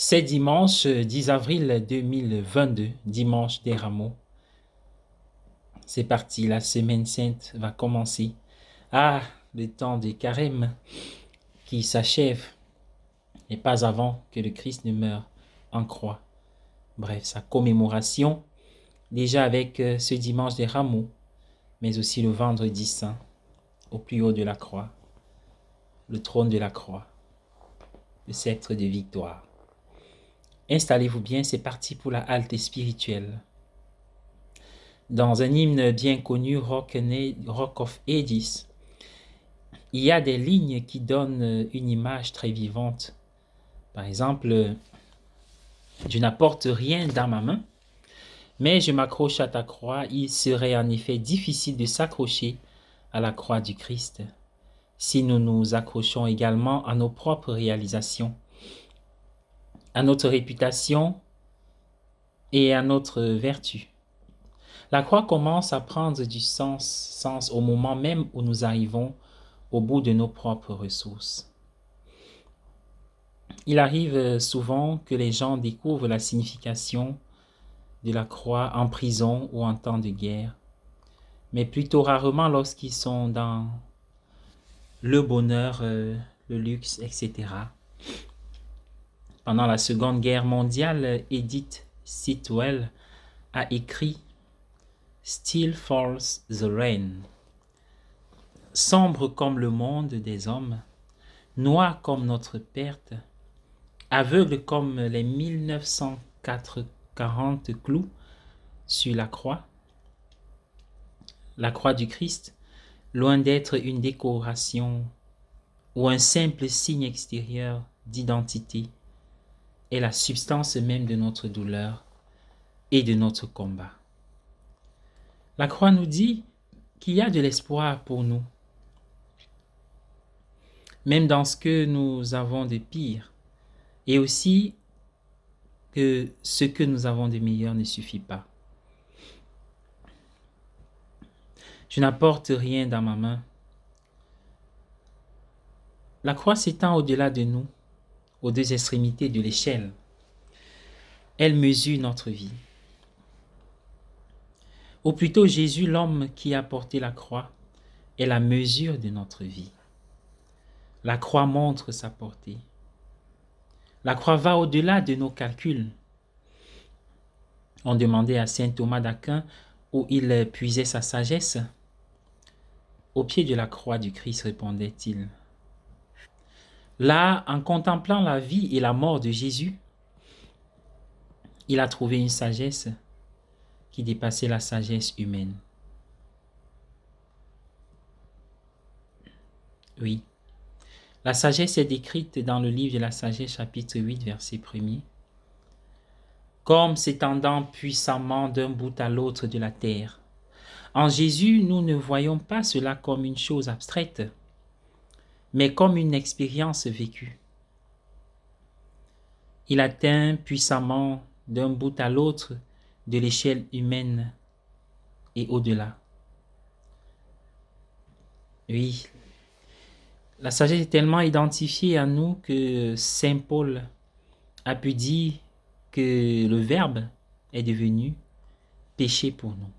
C'est dimanche 10 avril 2022, dimanche des Rameaux. C'est parti, la semaine sainte va commencer. Ah, le temps de carême qui s'achève, et pas avant que le Christ ne meure en croix. Bref, sa commémoration, déjà avec ce dimanche des Rameaux, mais aussi le vendredi saint, au plus haut de la croix, le trône de la croix, le sceptre de victoire. Installez-vous bien, c'est parti pour la halte spirituelle. Dans un hymne bien connu, Rock of Ages, il y a des lignes qui donnent une image très vivante. Par exemple, je n'apporte rien dans ma main, mais je m'accroche à ta croix. Il serait en effet difficile de s'accrocher à la croix du Christ si nous nous accrochons également à nos propres réalisations, à notre réputation et à notre vertu. La croix commence à prendre du sens au moment même où nous arrivons au bout de nos propres ressources. Il arrive souvent que les gens découvrent la signification de la croix en prison ou en temps de guerre, mais plutôt rarement lorsqu'ils sont dans le bonheur, le luxe, etc. Pendant la Seconde Guerre mondiale, Edith Sitwell a écrit Still Falls the Rain. Sombre comme le monde des hommes, noir comme notre perte, aveugle comme les 1940 clous sur la croix du Christ, loin d'être une décoration ou un simple signe extérieur d'identité, est la substance même de notre douleur et de notre combat. La croix nous dit qu'il y a de l'espoir pour nous, même dans ce que nous avons de pire, et aussi que ce que nous avons de meilleur ne suffit pas. Je n'apporte rien dans ma main. La croix s'étend au-delà de nous, aux deux extrémités de l'échelle. Elle mesure notre vie. Ou plutôt Jésus, l'homme qui a porté la croix, est la mesure de notre vie. La croix montre sa portée. La croix va au-delà de nos calculs. On demandait à saint Thomas d'Aquin où il puisait sa sagesse. Au pied de la croix du Christ, répondait-il. Là, en contemplant la vie et la mort de Jésus, il a trouvé une sagesse qui dépassait la sagesse humaine. Oui, la sagesse est décrite dans le livre de la sagesse, chapitre 8, verset 1er. Comme s'étendant puissamment d'un bout à l'autre de la terre. En Jésus, nous ne voyons pas cela comme une chose abstraite, mais comme une expérience vécue. Il atteint puissamment d'un bout à l'autre de l'échelle humaine et au-delà. Oui, la sagesse est tellement identifiée à nous que saint Paul a pu dire que le Verbe est devenu péché pour nous.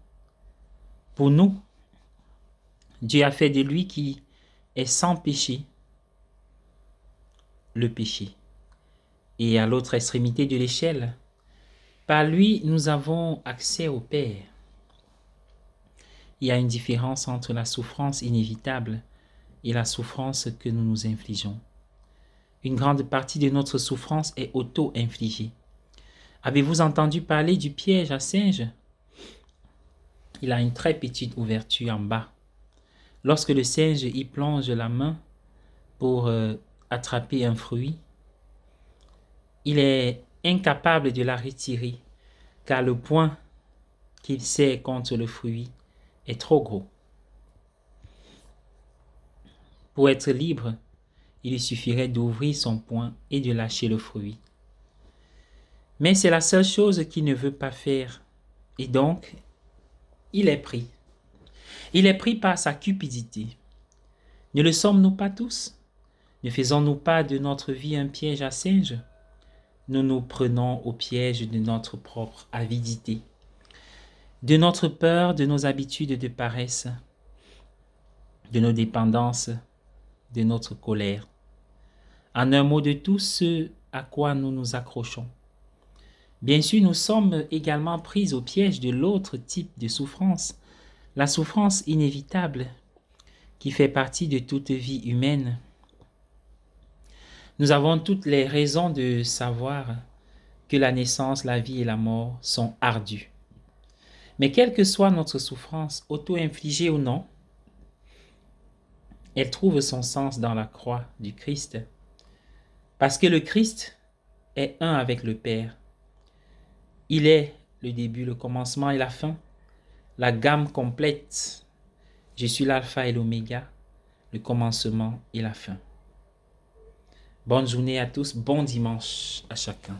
Pour nous, Dieu a fait de lui qui est sans péché le péché. Et à l'autre extrémité de l'échelle, par lui, nous avons accès au Père. Il y a une différence entre la souffrance inévitable et la souffrance que nous nous infligeons. Une grande partie de notre souffrance est auto-infligée. Avez-vous entendu parler du piège à singe? Il a une très petite ouverture en bas. Lorsque le singe y plonge la main pour attraper un fruit, il est incapable de la retirer car le poing qu'il serre contre le fruit est trop gros. Pour être libre, il lui suffirait d'ouvrir son poing et de lâcher le fruit. Mais c'est la seule chose qu'il ne veut pas faire. Et donc, il est pris. Il est pris par sa cupidité. Ne le sommes-nous pas tous? Ne faisons-nous pas de notre vie un piège à singe? nous nous prenons au piège de notre propre avidité, de notre peur, de nos habitudes de paresse, de nos dépendances, de notre colère. En un mot, de tout ce à quoi nous nous accrochons. Bien sûr, nous sommes également pris au piège de l'autre type de souffrance, la souffrance inévitable qui fait partie de toute vie humaine. Nous avons toutes les raisons de savoir que la naissance, la vie et la mort sont ardues. Mais quelle que soit notre souffrance, auto-infligée ou non, elle trouve son sens dans la croix du Christ. Parce que le Christ est un avec le Père. Il est le début, le commencement et la fin, la gamme complète. Je suis l'alpha et l'oméga, le commencement et la fin. Bonne journée à tous, bon dimanche à chacun.